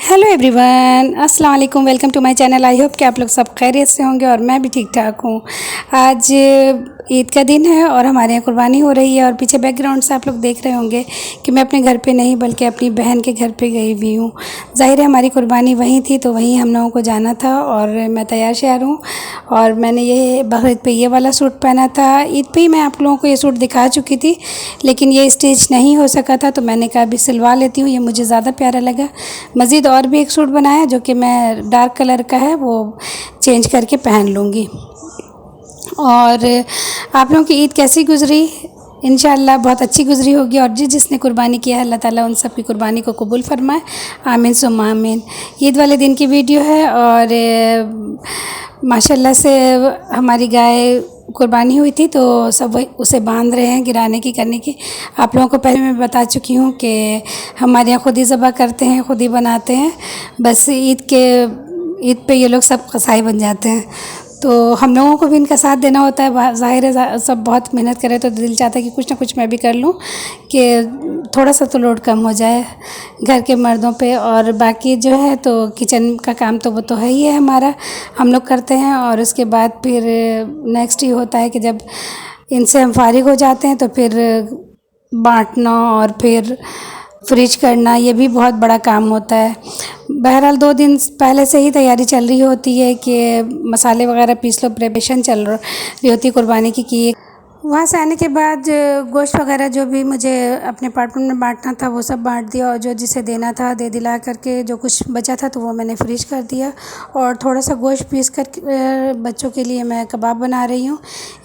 Hello everyone, अस्सलाम वालेकुम। Welcome to my channel. I hope कि आप लोग सब खैरियत से होंगे और मैं भी ठीक ठाक हूँ। आज ईद का दिन है और हमारे यहाँ कुर्बानी हो रही है और पीछे बैकग्राउंड से आप लोग देख रहे होंगे कि मैं अपने घर पे नहीं बल्कि अपनी बहन के घर पे गई हुई हूँ। ज़ाहिर है हमारी कुर्बानी वहीं थी तो वहीं हम लोगों को जाना था और मैं तैयार श्यार हूँ। और मैंने ये बकरीद पे ये वाला सूट पहना था। ईद पे ही मैं आप लोगों को ये सूट दिखा चुकी थी लेकिन ये स्टिच नहीं हो सका था तो मैंने कहा अभी सिलवा लेती हूँ, ये मुझे ज़्यादा प्यारा लगा। मज़ीद और भी एक सूट बनाया जो कि मैं डार्क कलर का है वो चेंज करके पहन लूँगी। और आप लोगों की ईद कैसी गुज़री? इंशाअल्लाह बहुत अच्छी गुज़री होगी और जिसने कुर्बानी किया है अल्लाह ताला उन सब की कुर्बानी को कबूल फरमाए, आमीन सुम्मा आमीन। ईद वाले दिन की वीडियो है और माशाल्लाह से हमारी गाय कुर्बानी हुई थी तो सब उसे बांध रहे हैं गिराने की करने की। आप लोगों को पहले मैं बता चुकी हूँ कि हमारे यहाँ खुद ही ज़बह करते हैं, खुद ही बनाते हैं। बस ईद पे ये लोग सब कसाई बन जाते हैं तो हम लोगों को भी इनका साथ देना होता है। ज़ाहिर है सब बहुत मेहनत करें तो दिल चाहता है कि कुछ ना कुछ मैं भी कर लूँ कि थोड़ा सा तो लोड कम हो जाए घर के मर्दों पे। और बाकी जो है तो किचन का काम तो वो तो है ही है हमारा, हम लोग करते हैं। और उसके बाद फिर नेक्स्ट ये होता है कि जब इनसे हम फारिग हो जाते हैं तो फिर बांटना और फिर फ्रिज करना ये भी बहुत बड़ा काम होता है। बहरहाल 2 दिन पहले से ही तैयारी चल रही होती है कि मसाले वगैरह पीस लो, प्रिपरेशन चल रही होती है कुर्बानी की। वहाँ से आने के बाद गोश्त वगैरह जो भी मुझे अपने अपार्टमेंट में बांटना था वो सब बांट दिया और जो जिसे देना था दे दिला करके जो कुछ बचा था तो वो मैंने फ्रीज कर दिया। और थोड़ा सा गोश्त पीस कर बच्चों के लिए मैं कबाब बना रही हूँ,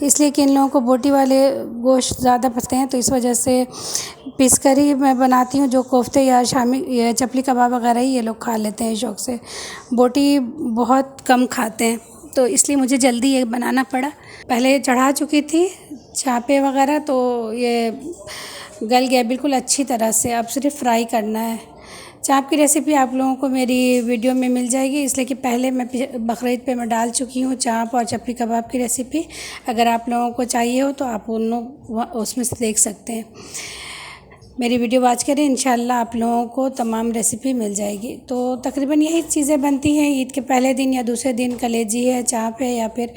इसलिए कि इन लोगों को बोटी वाले गोश्त ज़्यादा पसंद हैं तो इस वजह से पीस कर ही मैं बनाती हूँ। जो कोफ्ते या शामी या चपली कबाब वगैरह ही ये लोग खा लेते हैं शौक़ से, बोटी बहुत कम खाते हैं तो इसलिए मुझे जल्दी ये बनाना पड़ा। पहले चढ़ा चुकी थी चापे वगैरह तो ये गल गया बिल्कुल अच्छी तरह से, अब सिर्फ फ्राई करना है। चाप की रेसिपी आप लोगों को मेरी वीडियो में मिल जाएगी, इसलिए कि पहले मैं बकरीद पे मैं डाल चुकी हूँ चाप और चपली कबाब की रेसिपी। अगर आप लोगों को चाहिए हो तो आप उसमें से देख सकते हैं। मेरी वीडियो वॉच करें, इंशाल्लाह आप लोगों को तमाम रेसिपी मिल जाएगी। तो तकरीबन यही चीज़ें बनती हैं ईद के पहले दिन या दूसरे दिन, कलेजी है, चाप है या फिर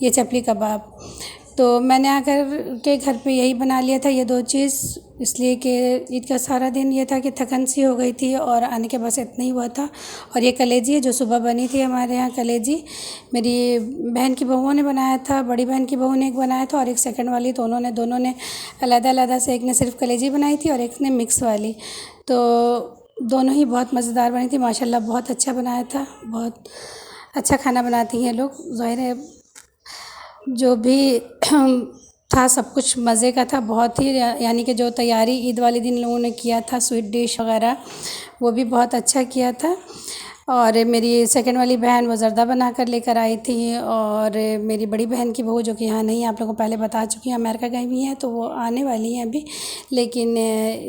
ये चपली कबाब। तो मैंने आकर के घर पे यही बना लिया था ये 2 चीज़, इसलिए कि ईद का सारा दिन ये था कि थकन सी हो गई थी और आने के बस इतना ही हुआ था। और ये कलेजी है जो सुबह बनी थी हमारे यहाँ कलेजी, मेरी बहन की बहुओं ने बनाया था, बड़ी बहन की बहू ने एक बनाया था और एक सेकंड वाली, तो दोनों ने अलग-अलग से, एक ने सिर्फ कलेजी बनाई थी और एक ने मिक्स वाली। तो दोनों ही बहुत मज़ेदार बनी थी माशाल्लाह, बहुत अच्छा बनाया था। बहुत अच्छा खाना बनाती हैं लोग। ज़ाहिर है जो भी था सब कुछ मज़े का था बहुत ही, यानी कि जो तैयारी ईद वाले दिन लोगों ने किया था स्वीट डिश वगैरह वो भी बहुत अच्छा किया था। और मेरी सेकंड वाली बहन वो ज़र्दा बना कर लेकर आई थी और मेरी बड़ी बहन की बहू जो कि यहाँ नहीं, आप लोगों को पहले बता चुकी हैं, अमेरिका गई हुई हैं तो वो आने वाली हैं अभी, लेकिन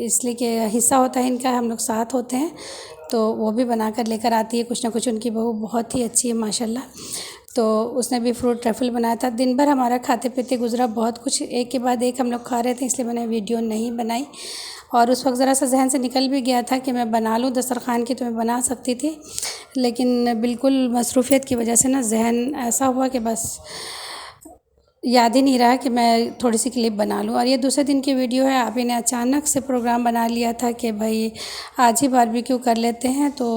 इसलिए कि हिस्सा होता है इनका, हम लोग साथ होते हैं तो वो भी बना कर लेकर आती है कुछ ना कुछ। उनकी बहू बहुत ही अच्छी है माशाल्लाह, तो उसने भी फ्रूट ट्रफल बनाया था। दिन भर हमारा खाते पीते गुजरा, बहुत कुछ एक के बाद एक हम लोग खा रहे थे, इसलिए मैंने वीडियो नहीं बनाई। और उस वक्त ज़रा सा जहन से निकल भी गया था कि मैं बना लूँ दस्तरख़्वान की, तो मैं बना सकती थी, लेकिन बिल्कुल मसरूफ़ियत की वजह से ना जहन ऐसा हुआ कि बस याद ही नहीं रहा कि मैं थोड़ी सी क्लिप बना लूँ। और ये दूसरे दिन की वीडियो है, आप इन्हें अचानक से प्रोग्राम बना लिया था कि भाई आज ही बारबेक्यू कर लेते हैं तो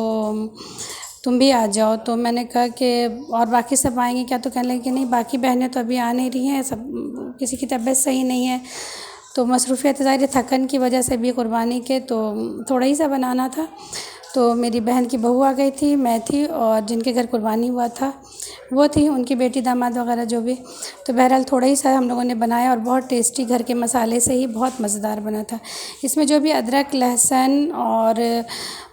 तुम भी आ जाओ। तो मैंने कहा कि और बाकी सब आएंगे क्या, तो कहने लगे कि नहीं बाकी बहनें तो अभी आ नहीं रही हैं, सब किसी की तबीयत सही नहीं है तो मसरूफ़ियत ज़ाहिर थकन की वजह से भी कुर्बानी के तो थोड़ा ही सा बनाना था। तो मेरी बहन की बहू आ गई थी, मैं थी और जिनके घर कुर्बानी हुआ था वो थी, उनकी बेटी दामाद वगैरह जो भी। तो बहरहाल थोड़ा ही सा हम लोगों ने बनाया और बहुत टेस्टी घर के मसाले से ही बहुत मज़ेदार बना था। इसमें जो भी अदरक, लहसुन और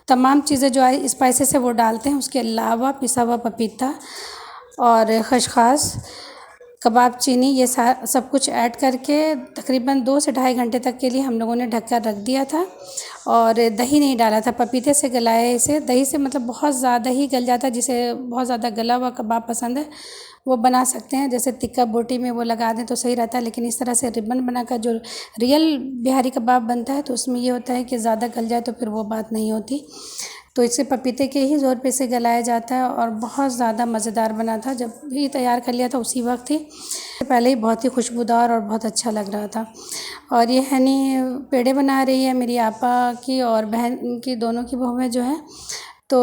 तमाम चीज़ें जो स्पाइसेस है वो डालते हैं, उसके अलावा पिसा हुआ पपीता और खसखस, कबाब चीनी, ये सब कुछ ऐड करके तकरीबन 2 से ढाई घंटे तक के लिए हम लोगों ने ढक कर रख दिया था। और दही नहीं डाला था, पपीते से गलाया इसे, दही से मतलब बहुत ज़्यादा ही गल जाता है, जिसे बहुत ज़्यादा गला हुआ कबाब पसंद है वो बना सकते हैं, जैसे टिक्का बोटी में वो लगा दें तो सही रहता है। लेकिन इस तरह से रिबन बनाकर जो रियल बिहारी कबाब बनता है तो उसमें ये होता है कि ज़्यादा गल जाए तो फिर वो बात नहीं होती। तो इसे पपीते के ही ज़ोर पे इसे गलाया जाता है और बहुत ज़्यादा मज़ेदार बना था। जब भी तैयार कर लिया था उसी वक्त ही, पहले ही बहुत ही खुशबूदार और बहुत अच्छा लग रहा था। और ये हनी पेड़े बना रही है मेरी आपा की और बहन की, दोनों की बहुएँ जो हैं। तो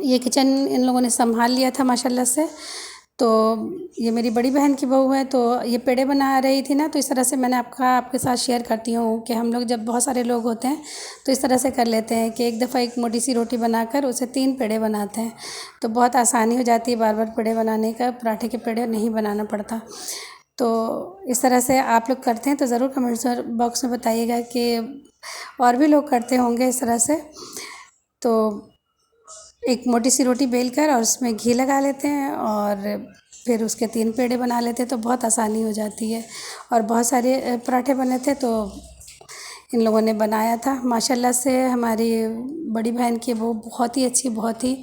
ये किचन इन लोगों ने संभाल लिया था माशाल्लाह से। तो ये मेरी बड़ी बहन की बहू है, तो ये पेड़े बना रही थी ना, तो इस तरह से मैंने आपके साथ शेयर करती हूँ कि हम लोग जब बहुत सारे लोग होते हैं तो इस तरह से कर लेते हैं कि एक दफ़ा एक मोटी सी रोटी बनाकर उसे 3 पेड़े बनाते हैं, तो बहुत आसानी हो जाती है बार बार पेड़े बनाने का, पराठे के पेड़े नहीं बनाना पड़ता। तो इस तरह से आप लोग करते हैं तो ज़रूर कमेंट्स बॉक्स में बताइएगा कि और भी लोग करते होंगे इस तरह से। तो एक मोटी सी रोटी बेल कर और उसमें घी लगा लेते हैं और फिर उसके 3 पेड़े बना लेते हैं, तो बहुत आसानी हो जाती है। और बहुत सारे पराठे बने थे तो इन लोगों ने बनाया था माशाल्लाह से। हमारी बड़ी बहन की वो बहुत ही अच्छी, बहुत ही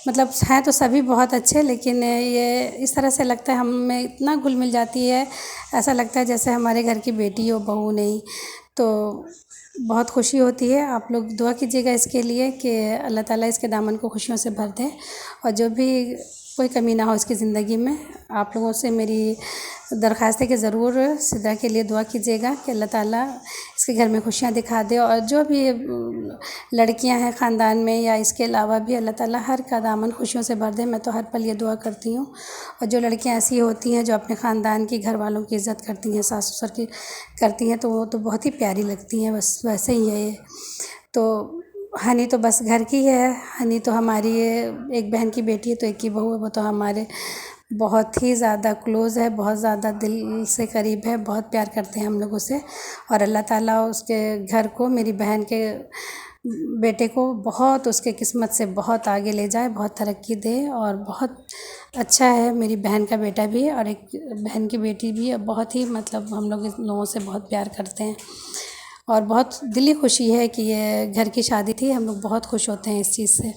मतलब हैं तो सभी बहुत अच्छे, लेकिन ये इस तरह से लगता है हम में इतना घुल मिल जाती है, ऐसा लगता है जैसे हमारे घर की बेटी हो, बहू नहीं। तो बहुत खुशी होती है। आप लोग दुआ कीजिएगा इसके लिए कि अल्लाह ताला इसके दामन को खुशियों से भर दे और जो भी कोई कमी ना हो इसकी ज़िंदगी में। आप लोगों से मेरी दरख्वास्त है कि ज़रूर सिद्रा के लिए दुआ कीजिएगा कि अल्लाह ताला इसके घर में खुशियाँ दिखा दे, और जो भी लड़कियां हैं ख़ानदान में या इसके अलावा भी अल्लाह ताला हर का दामन खुशियों से भर दे। मैं तो हर पल ये दुआ करती हूँ। और जो लड़कियां ऐसी होती हैं जो अपने ख़ानदान की, घर वालों की इज़्ज़त करती हैं, सास ससुर की करती हैं, तो वो तो बहुत ही प्यारी लगती हैं, बस वैसे ही है ये। तो हनी तो बस घर की है, हनी तो हमारी एक बहन की बेटी है, तो एक की बहू है, वो तो हमारे बहुत ही ज़्यादा क्लोज़ है, बहुत ज़्यादा दिल से करीब है, बहुत प्यार करते हैं हम लोग उसे। और अल्लाह ताला उसके घर को, मेरी बहन के बेटे को बहुत उसके किस्मत से बहुत आगे ले जाए, बहुत तरक्की दे। और बहुत अच्छा है मेरी बहन का बेटा भी और एक बहन की बेटी भी, बहुत ही मतलब हम लोग इन लोगों से बहुत प्यार करते हैं और बहुत दिली खुशी है कि ये घर की शादी थी। हम लोग बहुत खुश होते हैं इस चीज़ से।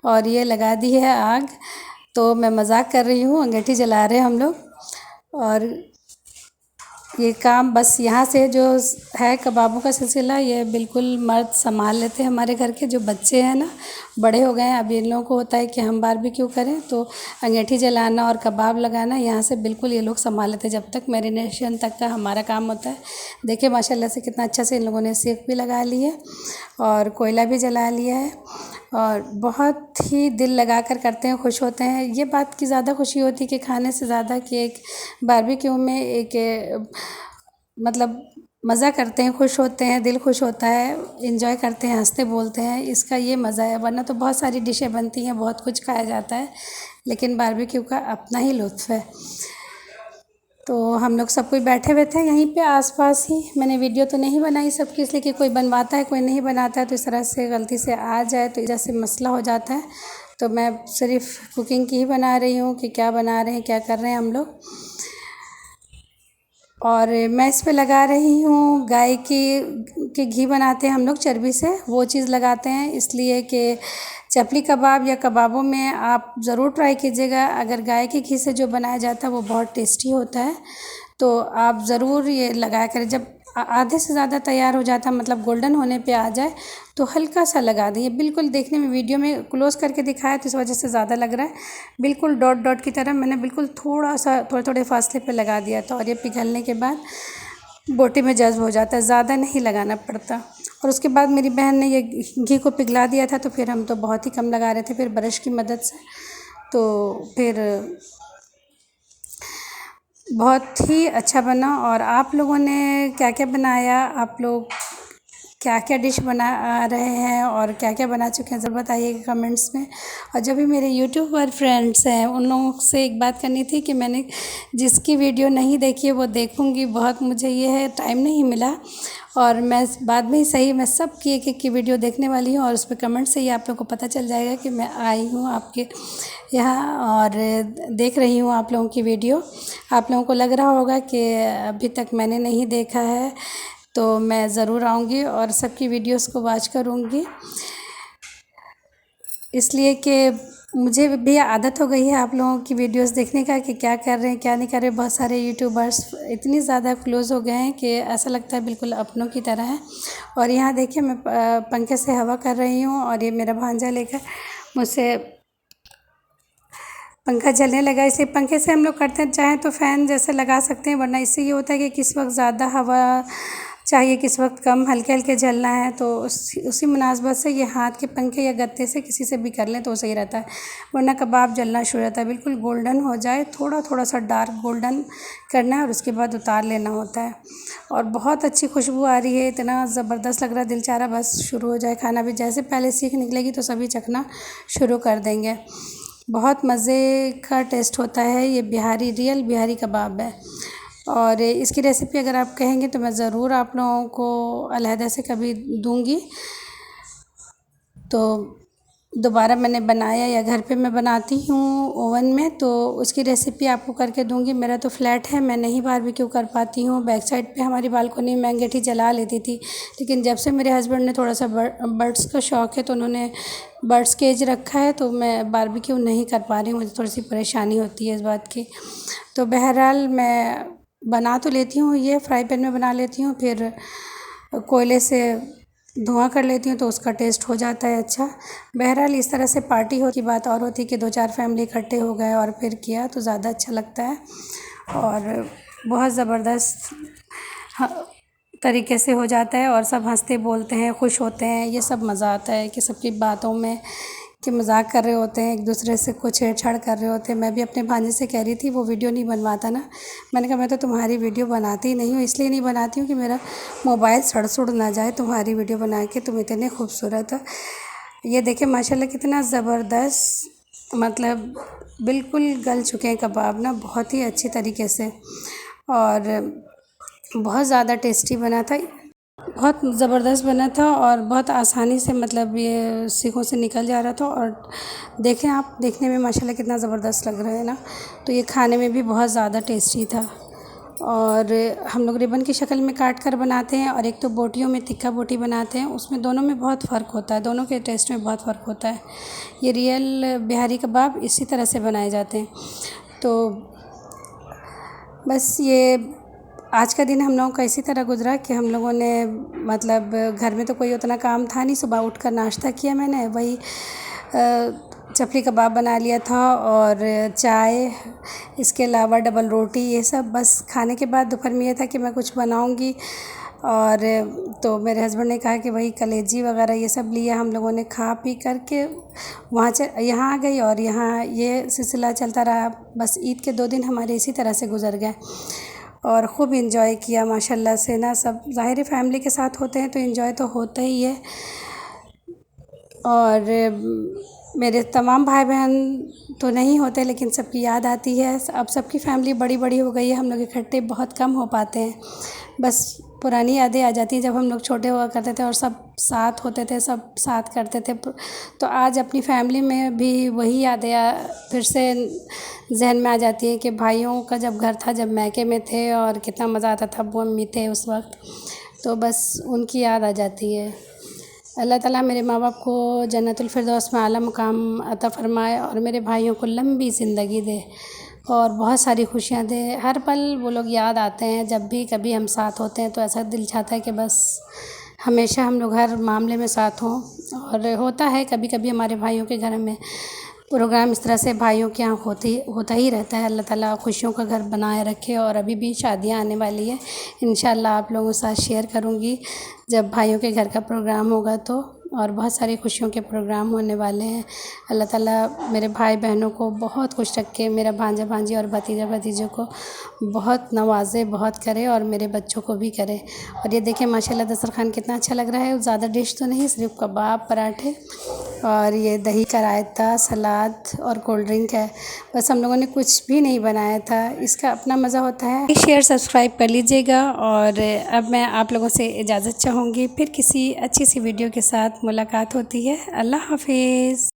और ये लगा दी है आग, तो मैं मजाक कर रही हूँ, अंगीठी जला रहे हैं हम लोग। और ये काम बस यहाँ से जो है कबाबों का सिलसिला, ये बिल्कुल मर्द संभाल लेते हैं। हमारे घर के जो बच्चे हैं ना, बड़े हो गए हैं, अब इन लोगों को होता है कि हम बारबेक्यू करें, तो अंगीठी जलाना और कबाब लगाना यहाँ से बिल्कुल ये लोग संभाल लेते हैं, जब तक मैरिनेशन तक का हमारा काम होता है। देखिए माशाल्लाह से कितना अच्छा से इन लोगों ने सेक भी लगा ली है और कोयला भी जला लिया है और बहुत ही दिल लगा कर करते हैं, खुश होते हैं। ये बात की ज़्यादा खुशी होती है कि खाने से ज़्यादा कि एक बारबेक्यू में एक मतलब मज़ा करते हैं, खुश होते हैं, दिल खुश होता है, एंजॉय करते हैं, हंसते बोलते हैं, इसका ये मज़ा है। वरना तो बहुत सारी डिशें बनती हैं, बहुत कुछ खाया जाता है, लेकिन बारबेक्यू का अपना ही लुत्फ़ है। तो हम लोग सब कोई बैठे हुए थे यहीं पे आसपास ही। मैंने वीडियो तो नहीं बनाई सबकी, इसलिए कि कोई बनवाता है कोई नहीं बनाता है, तो इस तरह से गलती से आ जाए तो जैसे मसला हो जाता है। तो मैं सिर्फ कुकिंग की ही बना रही हूँ कि क्या बना रहे हैं, क्या कर रहे हैं हम लोग। और मैं इस पे लगा रही हूँ गाय की घी बनाते हैं हम लोग चर्बी से, वो चीज़ लगाते हैं, इसलिए कि चपली कबाब या कबाबों में आप ज़रूर ट्राई कीजिएगा। अगर गाय के घी से जो बनाया जाता है वो बहुत टेस्टी होता है, तो आप ज़रूर ये लगाया करें। जब आधे से ज़्यादा तैयार हो जाता है, मतलब गोल्डन होने पे आ जाए, तो हल्का सा लगा दें। बिल्कुल देखने में वीडियो में क्लोज़ करके दिखाया तो इस वजह से ज़्यादा लग रहा है, बिल्कुल डॉट डॉट की तरह मैंने बिल्कुल थोड़ा सा थोड़े थोड़े फासले पे लगा दिया था। और ये पिघलने के बाद बोटी में जज़्ब हो जाता है, ज़्यादा नहीं लगाना पड़ता। और उसके बाद मेरी बहन ने ये घी को पिघला दिया था, तो फिर हम तो बहुत ही कम लगा रहे थे, फिर ब्रश की मदद से। तो फिर बहुत ही अच्छा बना। और आप लोगों ने क्या क्या बनाया, आप लोग क्या क्या डिश बना रहे हैं और क्या क्या बना चुके हैं, ज़रूर बताइएगा कमेंट्स में। और जो भी मेरे यूट्यूब पर फ्रेंड्स हैं उन लोगों से एक बात करनी थी कि मैंने जिसकी वीडियो नहीं देखी है वो देखूँगी, बहुत मुझे ये है टाइम नहीं मिला। और मैं बाद में ही सही मैं सब की एक की वीडियो देखने वाली हूँ और उस पर कमेंट से ही आप लोगों को पता चल जाएगा कि मैं आई हूँ आपके यहाँ और देख रही हूँ आप लोगों की वीडियो। आप लोगों को लग रहा होगा कि अभी तक मैंने नहीं देखा है, तो मैं ज़रूर आऊँगी और सबकी वीडियोस को वॉच करूँगी, इसलिए कि मुझे भी आदत हो गई है आप लोगों की वीडियोस देखने का कि क्या कर रहे हैं क्या नहीं कर रहे। बहुत सारे यूट्यूबर्स इतनी ज़्यादा क्लोज़ हो गए हैं कि ऐसा लगता है बिल्कुल अपनों की तरह है। और यहाँ देखिए मैं पंखे से हवा कर रही हूँ और ये मेरा भांजा लेकर मुझसे पंखा चलने लगा। इसे पंखे से हम लोग करते हैं, चाहें तो फ़ैन जैसे लगा सकते हैं, वरना इससे ये होता है कि किस वक्त ज़्यादा हवा चाहिए किस वक्त कम, हल्के हल्के जलना है तो उसी मुनासबत से ये हाथ के पंखे या गत्ते से किसी से भी कर लें तो सही रहता है, वरना कबाब जलना शुरू रहता है। बिल्कुल गोल्डन हो जाए, थोड़ा थोड़ा सा डार्क गोल्डन करना है और उसके बाद उतार लेना होता है। और बहुत अच्छी खुशबू आ रही है, इतना ज़बरदस्त लग रहा है, दिल चाह रहा बस शुरू हो जाए खाना भी। जैसे पहले सीख निकलेगी तो सभी चखना शुरू कर देंगे। बहुत मज़े का टेस्ट होता है, ये बिहारी रियल बिहारी कबाब है। और इसकी रेसिपी अगर आप कहेंगे तो मैं ज़रूर आप लोगों को अलहदा से कभी दूंगी। तो दोबारा मैंने बनाया या घर पे मैं बनाती हूँ ओवन में तो उसकी रेसिपी आपको करके दूंगी। मेरा तो फ्लैट है, मैं नहीं बारबेक्यू कर पाती हूँ। बैक साइड पे हमारी बालकनी में अंगीठी जला लेती थी, लेकिन जब से मेरे हस्बैंड ने थोड़ा सा बर्ड्स का शौक़ है तो उन्होंने बर्ड्स केज रखा है, तो मैं बारबेक्यू नहीं कर पा रही हूँ, मुझे थोड़ी सी परेशानी होती है इस बात की। तो बहरहाल मैं बना तो लेती हूँ, ये फ्राई पैन में बना लेती हूँ, फिर कोयले से धुआं कर लेती हूँ तो उसका टेस्ट हो जाता है अच्छा। बहरहाल इस तरह से पार्टी हो की बात और होती है कि 2-4 फैमिली इकट्ठे हो गए और फिर किया तो ज़्यादा अच्छा लगता है। और बहुत ज़बरदस्त तरीके से हो जाता है और सब हंसते बोलते हैं, खुश होते हैं। ये सब मज़ा आता है कि सबकी बातों में कि मजाक कर रहे होते हैं, एक दूसरे से कुछ छेड़छाड़ कर रहे होते हैं। मैं भी अपने भांजे से कह रही थी वो वीडियो नहीं बनवाता ना, मैंने कहा मैं तो तुम्हारी वीडियो बनाती ही नहीं हूँ, इसलिए नहीं बनाती हूँ कि मेरा मोबाइल सड़ सुड़ ना जाए तुम्हारी वीडियो बना के, तुम इतने खूबसूरत हो। ये देखिए माशाल्लाह कितना ज़बरदस्त, मतलब बिल्कुल गल चुके हैं कबाब ना बहुत ही अच्छी तरीके से, और बहुत ज़्यादा टेस्टी बना था, बहुत ज़बरदस्त बना था और बहुत आसानी से मतलब ये सीखों से निकल जा रहा था। और देखें आप, देखने में माशाल्लाह कितना ज़बरदस्त लग रहा है ना, तो ये खाने में भी बहुत ज़्यादा टेस्टी था। और हम लोग रिबन की शक्ल में काट कर बनाते हैं और एक तो बोटियों में तिक्का बोटी बनाते हैं, उसमें दोनों में बहुत फ़र्क होता है, दोनों के टेस्ट में बहुत फ़र्क होता है। ये रियल बिहारी कबाब इसी तरह से बनाए जाते हैं। तो बस ये आज का दिन हम लोगों का इसी तरह गुजरा कि हम लोगों ने मतलब घर में तो कोई उतना काम था नहीं, सुबह उठकर नाश्ता किया मैंने, वही चपली कबाब बना लिया था और चाय, इसके अलावा डबल रोटी, ये सब बस। खाने के बाद दोपहर में ये था कि मैं कुछ बनाऊंगी, और तो मेरे हस्बैंड ने कहा कि वही कलेजी वगैरह ये सब लिया। हम लोगों ने खा पी करके वहाँ यहाँ आ गई और यहाँ ये सिलसिला चलता रहा। बस ईद के 2 दिन हमारे इसी तरह से गुजर गए और ख़ूब इंजॉय किया माशाल्लाह से ना। सब ज़ाहिर फैमिली के साथ होते हैं तो इंजॉय तो होता ही है। और मेरे तमाम भाई बहन तो नहीं होते लेकिन सबकी याद आती है। अब सबकी फ़ैमिली बड़ी बड़ी हो गई है, हम लोग इकट्ठे बहुत कम हो पाते हैं। बस पुरानी यादें आ जाती हैं जब हम लोग छोटे हुआ करते थे और सब साथ होते थे, सब साथ करते थे। तो आज अपनी फ़ैमिली में भी वही यादें फिर से जहन में आ जाती हैं कि भाइयों का जब घर था, जब मैके में थे और कितना मज़ा आता था, वो अम्मी थे उस वक्त, तो बस उनकी याद आ जाती है। अल्लाह ताला मेरे माँ बाप को जन्नतुल फिरदौस में आला मुकाम अता फ़रमाए और मेरे भाइयों को लंबी ज़िंदगी दे और बहुत सारी खुशियाँ दे। हर पल वो लोग याद आते हैं, जब भी कभी हम साथ होते हैं तो ऐसा दिल चाहता है कि बस हमेशा हम लोग हर मामले में साथ हों। और होता है कभी कभी हमारे भाइयों के घर में प्रोग्राम इस तरह से भाइयों के यहाँ होता ही रहता है। अल्लाह ताला खुशियों का घर बनाए रखे। और अभी भी शादियाँ आने वाली है, इंशाल्लाह आप लोगों के साथ शेयर करूँगी जब भाइयों के घर का प्रोग्राम होगा तो। और बहुत सारी खुशियों के प्रोग्राम होने वाले हैं। अल्लाह ताला मेरे भाई बहनों को बहुत खुश रखे, मेरा भांजा भांजी और भतीजा भतीजों को बहुत नवाज़े, बहुत करे और मेरे बच्चों को भी करे। और ये देखें माशाल्लाह दस्तरखान कितना अच्छा लग रहा है। ज़्यादा डिश तो नहीं, सिर्फ कबाब, पराठे और ये दही का रायता, सलाद और कोल्ड ड्रिंक है। बस हम लोगों ने कुछ भी नहीं बनाया था, इसका अपना मज़ा होता है। शेयर सब्सक्राइब कर लीजिएगा। और अब मैं आप लोगों से इजाज़त चाहूँगी, फिर किसी अच्छी सी वीडियो के साथ मुलाकात होती है। अल्लाह हाफ़िज़।